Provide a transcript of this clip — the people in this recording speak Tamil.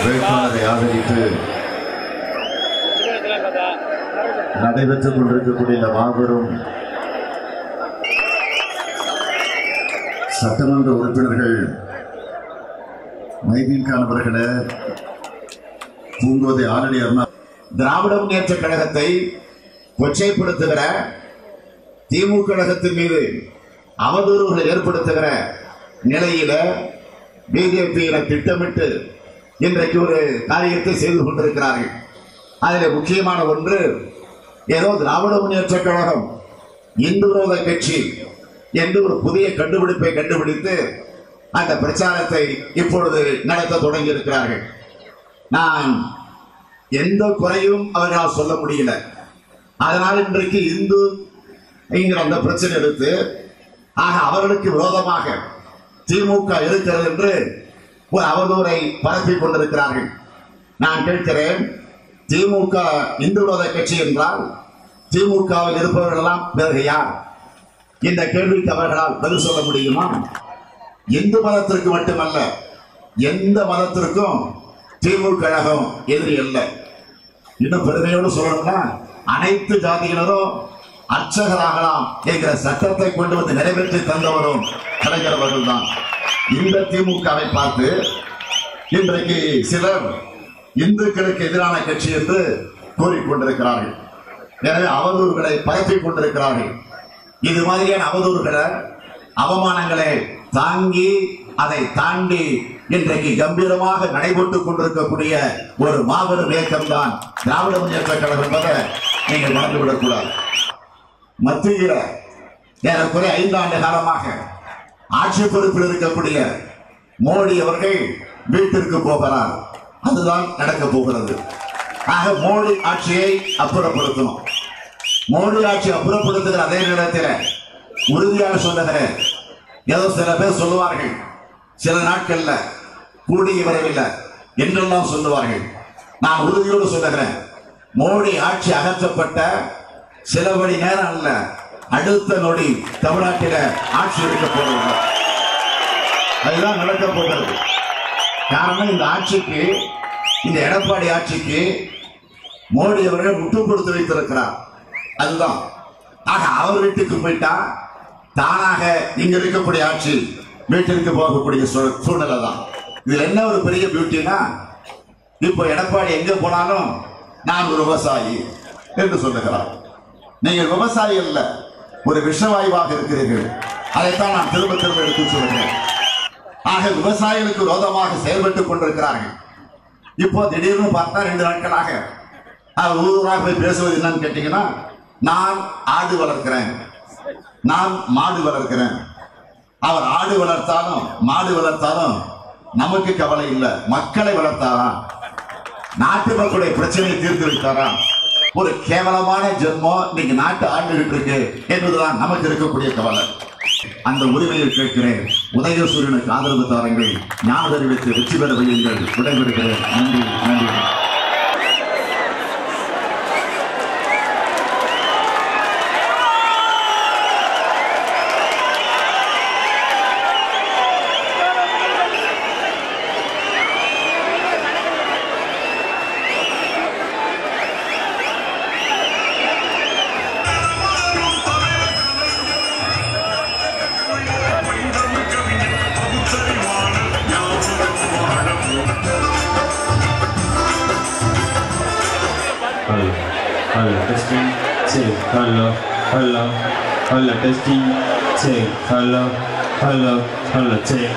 வேட்பாளரை ஆதரித்து நடைபெற்றுக் கொண்டிருக்கக்கூடிய இந்த மாபெரும் சட்டமன்ற உறுப்பினர்கள் மைதீன் கான் அவர்களே, பூங்கோதை ஆரணி அருணா, திராவிட முன்னேற்ற கழகத்தை கொச்சைப்படுத்துகிற திமுக கழகத்தின் மீது அவதூறுகளை ஏற்படுத்துகிற நிலையில பிஜேபியினர் திட்டமிட்டு இன்றைக்கு ஒரு காரியத்தை செய்து கொண்டிருக்கிறார்கள். அதில் முக்கியமான ஒன்று, ஏதோ திராவிட முன்னேற்ற கழகம் இந்து விரோத கட்சி என்று ஒரு புதிய கண்டுபிடிப்பை கண்டுபிடித்து அந்த பிரச்சாரத்தை இப்பொழுது நடத்த தொடங்கி இருக்கிறார்கள். நான் எந்த குறையும் அவர்களால் சொல்ல முடியல. அதனால் இன்றைக்கு இந்து என்கிற அந்த பிரச்சனை எடுத்து அவர்களுக்கு விரோதமாக திமுக இருக்கிறது என்று ஒரு அவதூறை பரப்பிக் கொண்டிருக்கிறார்கள். நான் கேட்கிறேன், திமுக இந்து விரோத கட்சி என்றால் திமுகவில் இருப்பவர்கள் எல்லாம் வேறு யார்? இந்த கேள்விக்கு அவர்களால் பதில் சொல்ல முடியுமா? இந்து மதத்திற்கு மட்டுமல்ல, எந்த மதத்திற்கும் திமுக கழகம் எதிரி அல்ல. இன்னும் பெருமையோடு சொல்லணும்னா, அனைத்து ஜாதியினரும் அர்ச்சகராகலாம் என்கிற சட்டத்தை கொண்டு வந்து நிறைவேற்றி தந்தவரும் கலைஞர் அவர்கள் தான். இந்த திமுகவை பார்த்து இன்றைக்கு சிலர் இந்துக்களுக்கு எதிரான கட்சி என்று கூறிக்கொண்டிருக்கிறார்கள். எனவே அவதூறுகளை பரப்பிக் கொண்டிருக்கிறார்கள். இது மாதிரியான அவதூறுகளை, அவமானங்களை தாங்கி அதை தாண்டி இன்றைக்கு கம்பீரமாக நடைபெற்றுக் கொண்டிருக்கக்கூடிய ஒரு மாபெரும் இயக்கம் தான் திராவிட முன்னேற்ற கழகம் என்பதை நீங்கள் மறந்துவிடக் கூடாது. மத்தியில் ஏறக்குறை 5 ஆண்டு காலமாக ஆட்சி பொறுப்பில் இருக்கக்கூடிய மோடி அவர்கள் வீட்டிற்கு போகிறார். அதுதான் நடக்க போகிறது. ஆக மோடி ஆட்சியை அப்புறப்படுத்தணும். மோடி ஆட்சி அப்புறப்படுத்துகிற அதே நேரத்தில் உறுதியாக சொல்லுகிறேன், ஏதோ சில பேர் சொல்லுவார்கள், சில நாட்கள்ல கூடிய வரவில்லை என்றெல்லாம் சொல்லுவார்கள். நான் உறுதியோடு சொல்லுகிறேன், மோடி ஆட்சி அகற்றப்பட்ட சில மணி நேரம் அல்ல, அடுத்த நொடி தமிழ்நாட்டில் ஆட்சி எடுக்க போகிறது. அதுதான் நடக்க போகிறது. காரணம், இந்த ஆட்சிக்கு, இந்த எடப்பாடி ஆட்சிக்கு மோடி அவர்கள் முட்டு கொடுத்து வைத்திருக்கிறார். அதுதான். ஆக அவர் வீட்டுக்கு போயிட்டா தானாக இங்க இருக்கக்கூடிய ஆட்சி வீட்டிற்கு போகக்கூடிய சூழ்நிலை தான். இதுல என்ன ஒரு பெரிய பியூட்டினா, இப்போ எடப்பாடி எங்க போனாலும் நான் ஒரு விவசாயி என்று சொல்லுகிறார். நீங்கள் விவசாயி அல்ல, ஒரு விஷவாயுவாக இருக்கிறீர்கள். அதைத்தான் நான் திரும்ப திரும்ப எடுத்து சொல்லுகிறேன். ஆக விவசாயிகளுக்கு விரோதமாக செயல்பட்டுக் கொண்டிருக்கிறார்கள். இப்போ திடீர்னு பார்த்தா 2 நாட்களாக அவர் ஊராக போய் பேசுவது என்னன்னு கேட்டீங்கன்னா, நான் ஆடு வளர்க்கிறேன், நான் மாடு வளர்க்கிறேன். அவர் ஆடு வளர்த்தாலும் மாடு வளர்த்தாலும் நமக்கு கவலை இல்லை. மக்களை வளர்த்தாரா? நாட்டு மக்களுடைய பிரச்சனையை தீர்த்து வைத்தாரா? ஒரு கேவலமான ஜென்மம் நீங்க நாட்டு ஆண்டுகிட்டு இருக்கு என்பதுதான் நமக்கு இருக்கக்கூடிய கவலை. அந்த உரிமையை கேட்கிறேன். உதயசூரியனுக்கு ஆதரவு தாருங்கள், ஞான அறிவித்து வெற்றி பெற வையுங்கள். விடைபெறுகிறேன். நன்றி, நன்றி. Hello, testing, check, hello, testing, check, hello, check.